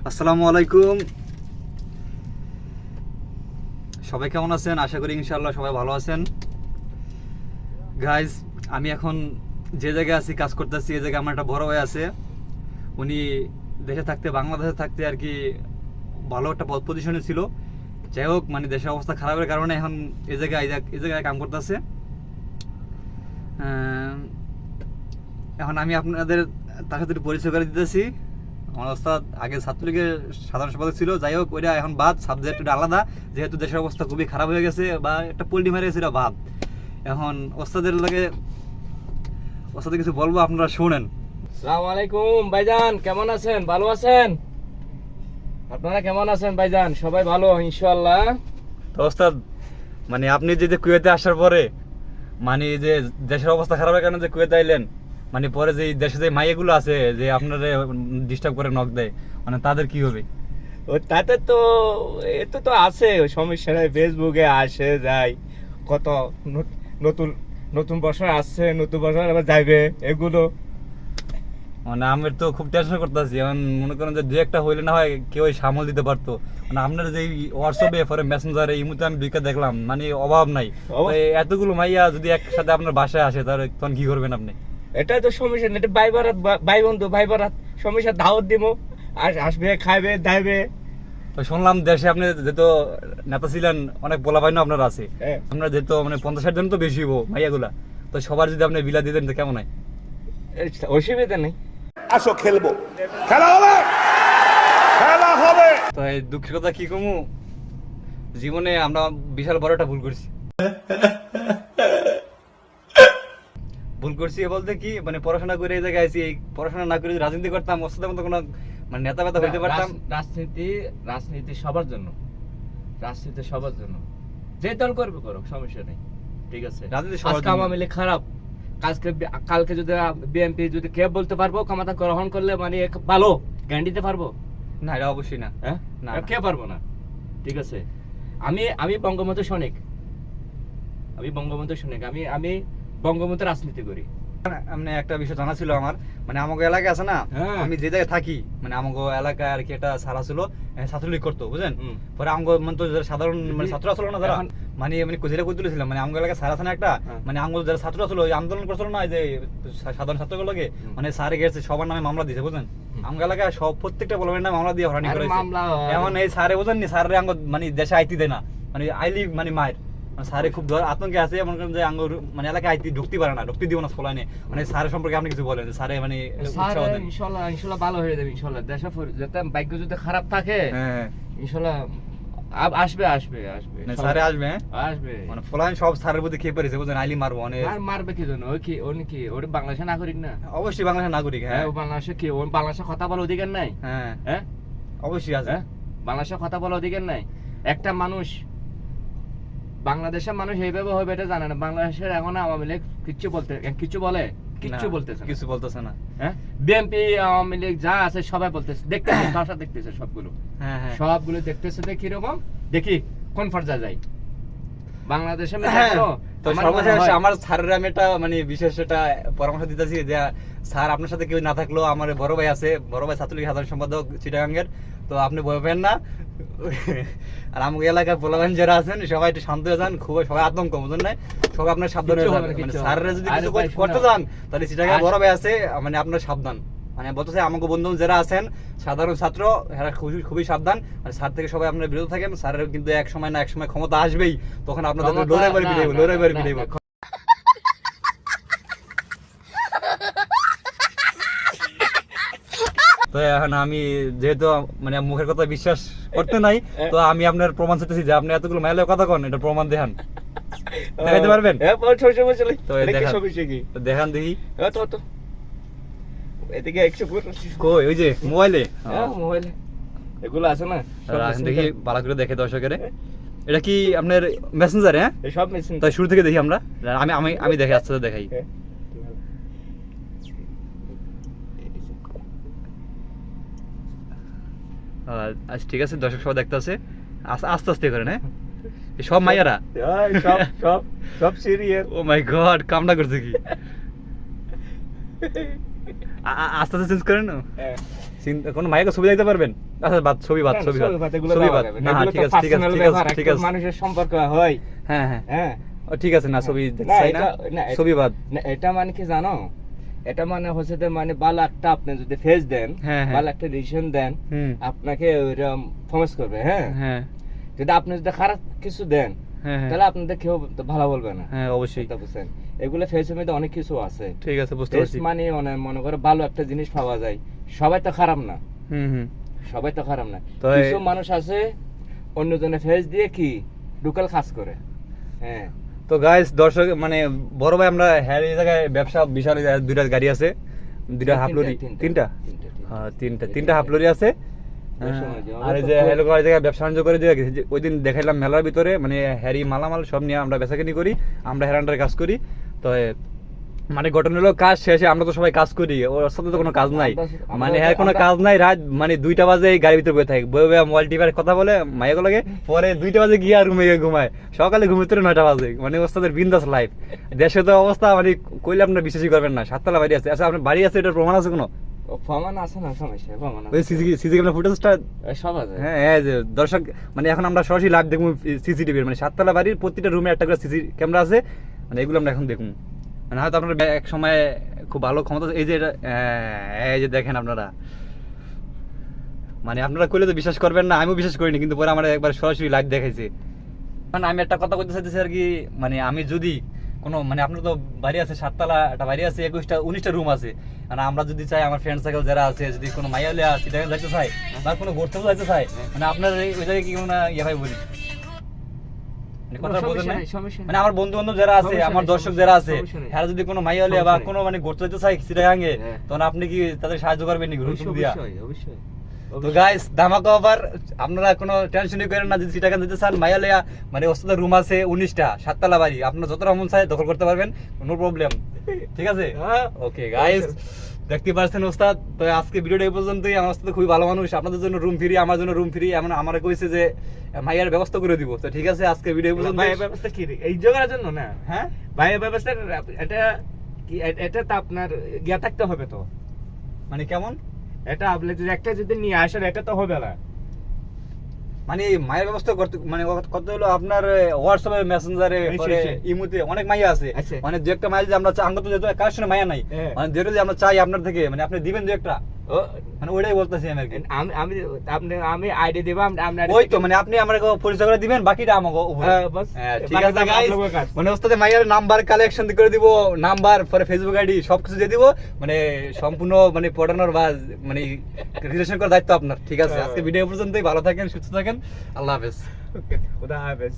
আসসালামু আলাইকুম, সবাই কেমন আছেন? আশা করি ইনশাআল্লাহ সবাই ভালো আছেন। গাইজ, আমি এখন যে জায়গায় আছি, কাজ করতেছি, এই জায়গায় আমার একটা বড় ভাই আছে। উনি দেশে থাকতে, বাংলাদেশে থাকতে আর কি ভালো একটা পজিশনে ছিল। যাই হোক, মানে দেশের অবস্থা খারাপের কারণে এখন এই জায়গায় কাম করতেছে। এখন আমি আপনাদের তার সাথে একটু পরিচয় করে দিতেছি। আমার ওস্তাদ আগে ছাত্রলীগের সাধারণ সম্পাদক ছিল। যাই হোক, ওইটা এখন বাদ, সাবজেক্ট ওটা আলাদা। যেহেতু দেশের অবস্থা খুবই খারাপ হয়ে গেছে বা একটা পোল্ট্রি মেরে গেছে, এটা বাদ। এখন ওস্তাদের কিছু বলবো, আপনারা শুনেন। আসসালামু আলাইকুম ভাইজান, কেমন আছেন? ভালো আছেন? আপনারা কেমন আছেন ভাইজান? সবাই ভালো ইনশাআল্লাহ। তো ওস্তাদ, মানে আপনি যে কুয়েতে আসার পরে, মানে যে দেশের অবস্থা খারাপের কারণে যে কুয়েতে আইলেন, মানে পরে যে দেশে যে মাইয়াগুলো আছে যে আপনারা ডিস্টার্ব করে নক দেয়, মানে তাদের কি হবে? ও তাতে তো এত তো আছে সমস্যা নাই, ফেসবুকে আসে যায় কত নতুন নতুন বছর আসছে, নতুন বছর আবার যাইবে, এগুলো মানে আমি তো খুব টেনশন করতেছি। এখন মনে করেন যে দু একটা হইলে না হয় কেউ সামাল দিতে পারতো। মানে আপনার যে হোয়াটসঅ্যাপে পরে মেসেঞ্জারে এই মুহূর্তে আমি দুইটা দেখলাম, মানে অভাব নাই। তো এতগুলো মাইয়া যদি একসাথে আপনার বাসায় আসে, তাহলে তখন কি করবেন আপনি? এটাই তো সমস্যা না, এটা ভাই বন্ধু ভাই বারাত সমস্যা, দাওয়াত দিব, আসবে, খাইবে, দাইবে। তো শুনলাম দেশে আপনি যেহেতু নেতা ছিলেন, অনেক বলা পাইনো আপনার আছে। হ্যাঁ। আপনার যেহেতু মানে 50-60 জন তো বেশি হবো মাইয়াগুলা, তো সবার যদি আপনি বিলা দিতেন তো কেমন হয়? অসুবিধা নেই, আসো খেলবো, খেলা হবে, খেলা হবে। তো এই দুঃখের কথা কি কমু, জীবনে আমরা বিশাল বড় একটা ভুল করছি। ভুল করছি বলতে কি, মানে পড়াশোনা করে এই জায়গায় আছি, এই পড়াশোনা না করে যদি রাজনীতি করতাম, ওর মতো কোনো মানে নেতা বেতা হইতে পারতাম। রাজনীতি সবার জন্য, রাজনীতি সবার জন্য, যে দল করবে করো, সমস্যা নেই, ঠিক আছে। রাজনীতি সবার আজকে জন্য। আওয়ামী লীগ খারাপ, কালকে যদি বিএনপি যদি কে বলতে পারবো ক্ষমতা গ্রহণ করলে মানে ভালো গ্যারান্টি দিতে পারবো? না, এটা অবশ্যই না। হ্যাঁ, না, না। কে পারবো না, ঠিক আছে। আমি বঙ্গবন্ধু সৈনিক, আমি বঙ্গবন্ধু রাজনীতি করি। মানে একটা বিষয় জানা ছিল আমার, মানে আমাকে এলাকায় আছে না, হ্যাঁ। আমি যে জায়গায় থাকি, মানে আমাকে এলাকায় আর কি একটা সারা ছিল, ছাত্রলীগ করতো, বুঝলেন। হুম। পরে আমাকে মানে তো যারা সাধারণ মানে ছাত্র আসলো না, যারা এখন- মানে কোজিলা করে তুলেছিলাম, মানে আমাকে এলাকায় সারা আছে না একটা, হ্যাঁ। মানে আমাকে যারা ছাত্র আসলো, ওই আন্দোলন করছিল না, এই যে সাধারণ ছাত্রগুলোকে, হুম। মানে স্যারে গেছে সবার নামে মামলা দিয়েছে, বুঝলেন। হুম। আমাকে এলাকায় সব প্রত্যেকটা বলবেন না মামলা দিয়ে হরানি আর করেছে। মামলা এমন এই স্যারে বুঝেন নি, স্যারে আঙ্গ মানে দেশে আইতি দেয় না, মানে আইলি মানে মায়ের, মানে স্যারে খুব আতঙ্কে আছে, এমন করেন যে আঙ্গুর মানে এলাকায় আইতি ঢুকতে পারে না, ঢুকতে দিব না ফলানে। মানে স্যারের সম্পর্কে আপনি কিছু বলেন, স্যারে মানে উৎসাহ দেন। ইনশাল্লাহ ভালো হয়ে যাবে ইনশাল্লাহ। দেশে যাতে ভাগ্য যদি খারাপ থাকে, হ্যাঁ, ইনশাল্লাহ আসবে। মানে স্যারে আসবে, হ্যাঁ? আসবে, মানে ফলান সব স্যারের প্রতি খেয়ে পড়েছে, বুঝলেন, আইলি মারবো অনেক। আর মারবে কি জন্য? উনি কি ওর বাংলাদেশের নাগরিক না? অবশ্যই বাংলাদেশের নাগরিক, হ্যাঁ, হ্যাঁ। ও বাংলাদেশে কি, ওর বাংলাদেশে কথা বলার অধিকার নাই? হ্যাঁ, হ্যাঁ, অবশ্যই আছে। হ্যাঁ, বাংলাদেশে কথা বলার অধিকার নাই। একটা মানুষ, বাংলাদেশের মানুষ এইভাবে হবে এটা জানে না। বাংলাদেশের এখন আওয়ামী লীগ কিচ্ছু বলতেছে না। কিছু বলতেছে না। হ্যাঁ, বিএনপি আওয়ামী লীগ যা আছে সবাই বলতেছে, দেখতেছে, ভাষা দেখতেছে, সবগুলো হ্যাঁ, হ্যাঁ। সবগুলো দেখতেছে, দেখি রকম, দেখি কোন পর্যায়ে যায় বাংলাদেশে। হ্যাঁ, তো সর্বশেষ আমার স্যারের আমি একটা মানে বিশেষ একটা পরামর্শ দিতেছি যে, স্যার আপনার সাথে কেউ না থাকলেও আমার বড় ভাই আছে, বড় ভাই ছাত্রলীগ সাধারণ সম্পাদক চিটাগাঙ্গের, তো আপনি ভয় পেন না। আর আমাকে এলাকায় পোলাবান যারা আছেন সবাই একটু শান্ত হয়ে যান, খুব সবাই আতঙ্ক, বুঝলেন না, সবাই আপনার সাবধান হয়ে যান। মানে স্যাররা যদি কিছু করতে যান, তাহলে চিটাগাং বড় ভাই আছে, মানে আপনার সাবধান। মানে বলতেছে আমাকে বন্ধু যারা আছেন সাধারণ ছাত্র, এরা খুবই সাবধান। মানে স্যার থেকে সবাই আপনার বিরত থাকেন। স্যারের কিন্তু এক সময় না এক সময় ক্ষমতা আসবেই, তখন আপনাদের লড়াই বাড়ি পিটাইব। তো এখন আমি যেহেতু মানে মুখের কথা বিশ্বাস করতে নাই, তো আমি আপনার প্রমাণ চাইতেছি যে আপনি এতগুলো মাইলের কথা কন, এটা প্রমাণ দেখান, দেখাইতে পারবেন? তো দেখান দেখি। এদিকে 100 কই, ওই যে মোবাইলে মোবাইলে এগুলো আছে না, দেখি ভালো করে দেখে দর্শকের। এটা কি আপনার মেসেঞ্জার? হ্যাঁ, সব মেশিন। তাই শুরু থেকে দেখি আমরা, আমি দেখে আস্তে আস্তে দেখাই। আচ্ছা ঠিক আছে, দর্শক সবাই দেখতে আছে, আস্তে আস্তে করেন। হ্যাঁ, সব মাইয়ারা, সব সিরিয়াল। ও মাই গড, কামনা করছে কি? আস্তে আস্তে চেঞ্জ করেন না হ্যাঁ। কোনো মাইকে ছবি দিতে পারবেন আচ্ছা বাদ ছবি বাদ ছবি বাদ এগুলো ছবি দেওয়া বাদ যাবে না না, এগুলো ঠিক তো আছে ঠিক আছে personal ঠিক ব্যাপার, আছে ঠিক একটা আছে মানুষের সম্পর্ক হয়। হ্যাঁ হ্যাঁ হ্যাঁ ও ঠিক আছে না ছবি দেখতে না, চাই না না, ছবি বাদ না, এটা মানে কি জানো, এটা মানে হচ্ছে যে মানে ভালো একটা আপনি যদি ফেস দেন, হ্যাঁ, হ্যাঁ। ভালো একটা ডিসিশন দেন, হুম আপনাকে ওইরকম ফোকাস করবে। হ্যাঁ, হ্যাঁ যদি আপনি যদি খারাপ কিছু দেন হ্যাঁ হ্যাঁ তাহলে আপনাদের কেউ তো ভালো বলবে না। হ্যাঁ অবশ্যই এটা বুঝছেন, এগুলো ফেসের মধ্যে অনেক কিছু আছে। ঠিক আছে বুঝতে ফেস পারছি মানে মনে করে ভালো একটা জিনিস পাওয়া যায়, সবাই তো খারাপ না, হুম হুম সবাই তো খারাপ না। তো কিছু মানুষ আছে অন্যজনের ফেস দিয়ে কি ডুকাল খাস করে। হ্যাঁ, তো গাইস দর্শক মানে বড় ভাই আমরা হ্যাঁ এই জায়গায় ব্যবসা বিশাল দুইটা গাড়ি আছে দুইটা হাফ লরি তিনটা হ্যাঁ তিনটা হাফ লরি আছে আর এই যে হ্যালো এই জায়গায় ব্যবসা বাণিজ্য করে যে ওই দিন দেখাইলাম মেলার ভিতরে মানে হ্যারি মালামাল সব নিয়ে আমরা বেচাকেনি করি, আমরা হেরান্ডারে কাজ করি। তো মানে ঘটনা হলো কাজ শেষে আমরা তো সবাই কাজ করি, ওর সাথে তো কোনো কাজ নাই, মানে হ্যাঁ কোনো কাজ নাই। রাত মানে 2টা বাজে এই গাড়ির ভিতরে বসে থাকে, বয়ে বয়ে মোবাইল টিপার কথা বলে মাইয়া লাগে, পরে 2টা বাজে গিয়ে আর রুমে গিয়ে ঘুমায়, সকালে ঘুমের ভিতরে 9টা বাজে। মানে ওস্তাদের বিন্দাস লাইফ। দেশে তো অবস্থা মানে কইলে আপনারা বিশ্বাসই করবেন না, 7তলা বাড়ি আছে। আচ্ছা আপনার বাড়ি আছে এটার প্রমাণ আছে কোনো? প্রমাণ আছে না, সমস্যা প্রমাণ ওই আছে, সিসি ক্যামেরা ফুটেজটা সব আছে। হ্যাঁ হ্যাঁ যে দর্শক মানে এখন আমরা সরাসরি লাইভ দেখবো সিসিটিভির, মানে 7তলা বাড়ির প্রতিটা রুমে একটা করে সিসি ক্যামেরা আছে, মানে এগুলো আমরা এখন দেখুন। মানে হয়তো আপনার এক সময় খুব ভালো ক্ষমতা এই যে এটা এই যে দেখেন আপনারা, মানে আপনারা কইলে তো বিশ্বাস করবেন না, আমিও বিশ্বাস করিনি, কিন্তু পরে আমার একবার সরাসরি লাইভ দেখাইছে। মানে আমি একটা কথা বলতে চাইতেছি আর কি, মানে আমি যদি কোনো মানে আপনার তো বাড়ি আছে 7তলা একটা বাড়ি আছে, 19টা রুম আছে, মানে আমরা যদি চাই আমার ফ্রেন্ড সার্কেল যারা আছে যদি কোনো মাইয়ালে চিটাগাং যাইতে চাই বা কোনো ঘুরতেও যাইতে চাই, মানে আপনার ওই জায়গায় কি কোনো না ইয়ে ভাই বলি মানে কথা বলতে না, মানে আমার বন্ধু বান্ধব যারা আছে, আমার দর্শক যারা আছে, হ্যাঁ যদি কোনো মাইয়ালে বা কোনো মানে ঘুরতে যেতে চাই চিটাগাঙ্গে, তখন আপনি কি তাদের সাহায্য করবেন নি ঘুরতে দিয়া? অবশ্যই। তো গাইস ধামাকা অফার, আপনারা কোনো টেনশনই করেন না, যদি চিটাগাং যেতে চান মাইয়ালিয়া মানে ওস্তাদের রুম আছে 19টা 7তলা বাড়ি, আপনারা যতটা মন চায় দখল করতে পারবেন, নো প্রবলেম। ঠিক আছে ওকে গাইস, দেখতে পারছেন ওস্তাদ। তো আজকে ভিডিওটা এই পর্যন্তই। আমার ওস্তাদ খুবই ভালো মানুষ, আপনাদের জন্য রুম ফ্রি, আমার জন্য রুম ফ্রি, এমন আমারে কইছে যে মাইয়ার ব্যবস্থা করে দিব। তো ঠিক আছে আজকে ভিডিও এই পর্যন্ত। ভাইয়ের ব্যবস্থা কি এই জায়গার জন্য না? হ্যাঁ ভাইয়ের ব্যবস্থা এটা কি, এটা তো আপনার গিয়া থাকতে হবে তো, মানে কেমন এটা আপনি যদি একটা যদি নিয়ে আসেন এটা তো হবে না। মানে মায়ের ব্যবস্থা করতে মানে কত হলো আপনার হোয়াটসঅ্যাপে মেসেঞ্জারে পরে ইমোতে অনেক মাইয়া আছে, আচ্ছা। মানে দু একটা মাইয়া যে আমরা আঙ্গ তো যেহেতু কার সঙ্গে মাইয়া নাই, হ্যাঁ। মানে যেটা যে আমরা চাই আপনার থেকে মানে আপনি দিবেন দু একটা, ও মানে ওইটাই বলতেছি আমি আর কি। আমি আইডিয়া দেব, ওই তো মানে আপনি আমাকে পরিচয় করে দিবেন, বাকিটা আমাকে উপরে। হ্যাঁ, ঠিক আছে গাইস, মানে ওস্তাদের মাইয়ার নাম্বার কালেকশন করে দিব, নাম্বার পরে ফেসবুক আইডি সবকিছু দিয়ে দিব, মানে সম্পূর্ণ মানে পড়ানোর বা মানে রিলেশন করার দায়িত্ব আপনার। ঠিক আছে আজকে ভিডিও পর্যন্তই, ভালো থাকেন সুস্থ থাকেন, আল্লাহ হাফেজ। খোদা হাফেজ।